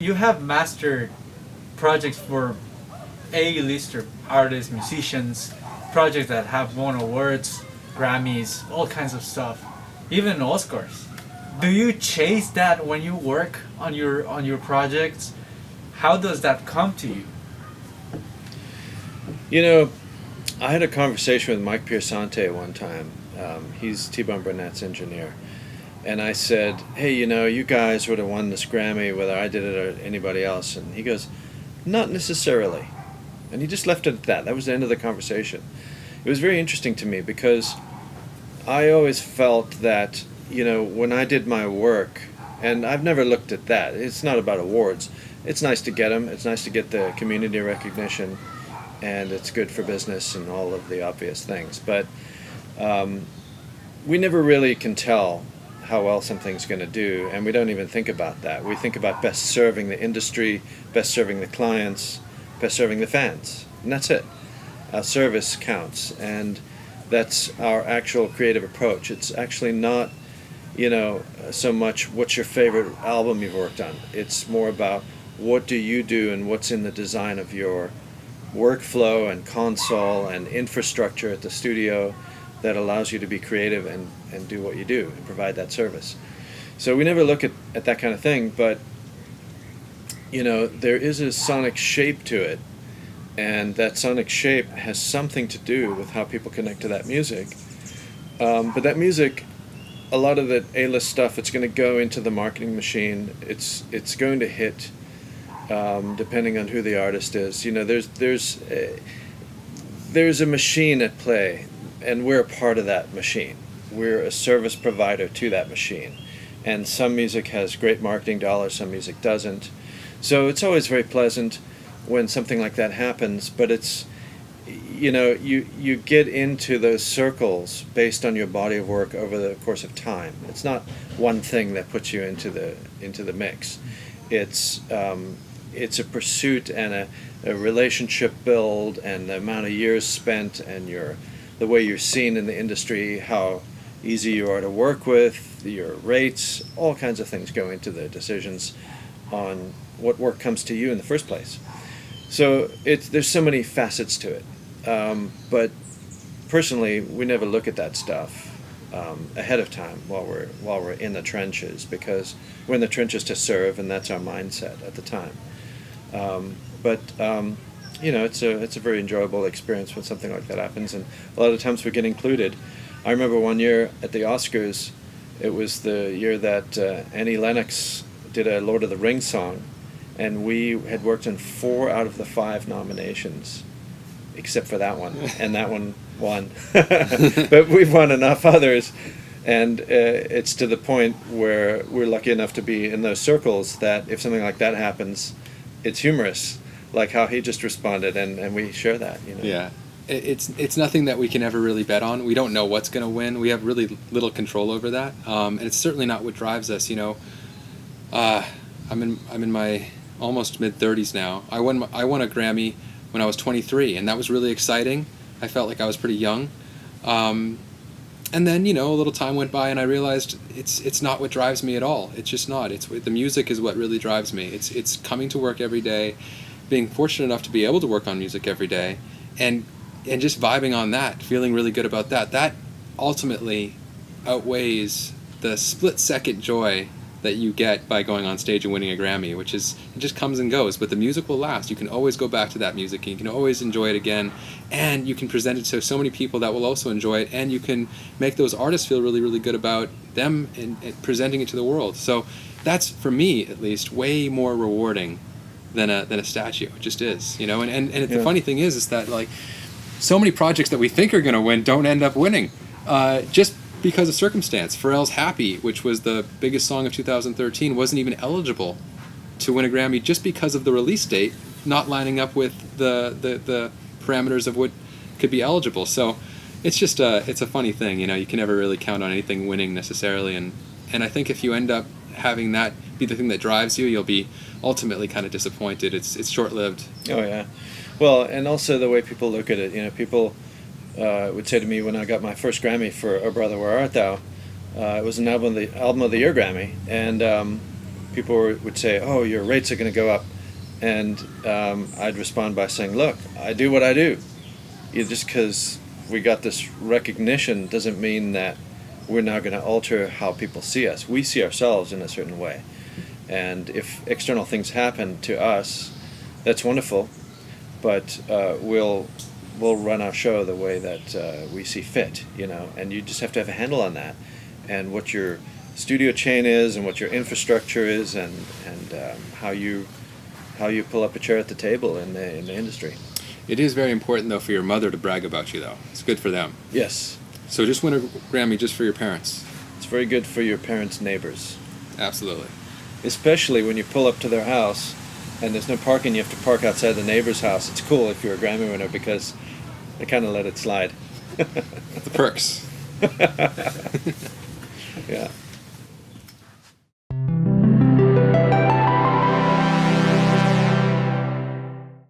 You have mastered projects for A-lister artists, musicians, projects that have won awards, Grammys, all kinds of stuff, even Oscars. Do you chase that when you work on your projects? How does that come to you? You know, I had a conversation with Mike Piersante one time. He's T-Bone Burnett's engineer. And I said, hey, you guys would have won this Grammy whether I did it or anybody else. And he goes, not necessarily. And he just left it at that. That was the end of the conversation. It was very interesting to me because I always felt that, when I did my work, and I've never looked at that. It's not about awards. It's nice to get them. It's nice to get the community recognition, and it's good for business and all of the obvious things. But we never really can tell how well something's going to do, and we don't even think about that. We think about best serving the industry, best serving the clients, best serving the fans, and that's it. Our service counts, and that's our actual creative approach. It's actually not, so much what's your favorite album you've worked on. It's more about what do you do and what's in the design of your workflow and console and infrastructure at the studio that allows you to be creative and do what you do and provide that service. So we never look at that kind of thing, but there is a sonic shape to it, and that sonic shape has something to do with how people connect to that music. But that music, a lot of the A-list stuff, it's going to go into the marketing machine. It's going to hit, depending on who the artist is. There's a machine at play, and we're a part of that machine. We're a service provider to that machine. And some music has great marketing dollars, some music doesn't. So it's always very pleasant when something like that happens, but it's, you get into those circles based on your body of work over the course of time. It's not one thing that puts you into the mix. It's a pursuit and a relationship build, and the amount of years spent, and the way you're seen in the industry, how easy you are to work with, your rates, all kinds of things go into the decisions on what work comes to you in the first place. So there's so many facets to it. But personally, we never look at that stuff ahead of time while we're in the trenches, because we're in the trenches to serve, and that's our mindset at the time. It's a very enjoyable experience when something like that happens, and a lot of times we get included. I remember one year at the Oscars, it was the year that Annie Lennox did a Lord of the Rings song, and we had worked on 4 out of the 5 nominations, except for that one, and that one won. But we've won enough others, and it's to the point where we're lucky enough to be in those circles that if something like that happens, it's humorous, like how he just responded, and we share that. Yeah. It's nothing that we can ever really bet on. We don't know what's going to win. We have really little control over that, and it's certainly not what drives us. I'm in my almost mid-30s now. I won a Grammy when I was 23, and that was really exciting. I felt like I was pretty young. And then, a little time went by, and I realized it's not what drives me at all. It's just not. The music is what really drives me. It's coming to work every day, being fortunate enough to be able to work on music every day, and just vibing on that, feeling really good about that. That ultimately outweighs the split-second joy that you get by going on stage and winning a Grammy, which is, it just comes and goes, but the music will last. You can always go back to that music, and you can always enjoy it again, and you can present it to so many people that will also enjoy it, and you can make those artists feel really, really good about them and presenting it to the world. So that's, for me at least, way more rewarding than a statue. It just is, and the funny thing is that, like, so many projects that we think are going to win don't end up winning, just because of circumstance. Pharrell's Happy, which was the biggest song of 2013, wasn't even eligible to win a Grammy just because of the release date not lining up with the parameters of what could be eligible. So it's just it's a funny thing, you can never really count on anything winning necessarily, and I think if you end up having that be the thing that drives you, you'll be ultimately kind of disappointed. It's short-lived. Oh yeah. Well, and also the way people look at it, people would say to me when I got my first Grammy for "Oh Brother, Where Art Thou," it was an album of the year Grammy, and would say, "Oh, your rates are going to go up," and I'd respond by saying, "Look, I do what I do. Just because we got this recognition doesn't mean that we're now going to alter how people see us. We see ourselves in a certain way, and if external things happen to us, that's wonderful, but we'll run our show the way that we see fit, and you just have to have a handle on that, and what your studio chain is, and what your infrastructure is, and how you pull up a chair at the table in the industry." It is very important, though, for your mother to brag about you, though. It's good for them. Yes. So just win a Grammy just for your parents. It's very good for your parents' neighbors. Absolutely. Especially when you pull up to their house and there's no parking, you have to park outside the neighbor's house. It's cool if you're a Grammy winner because they kind of let it slide. The perks. Yeah.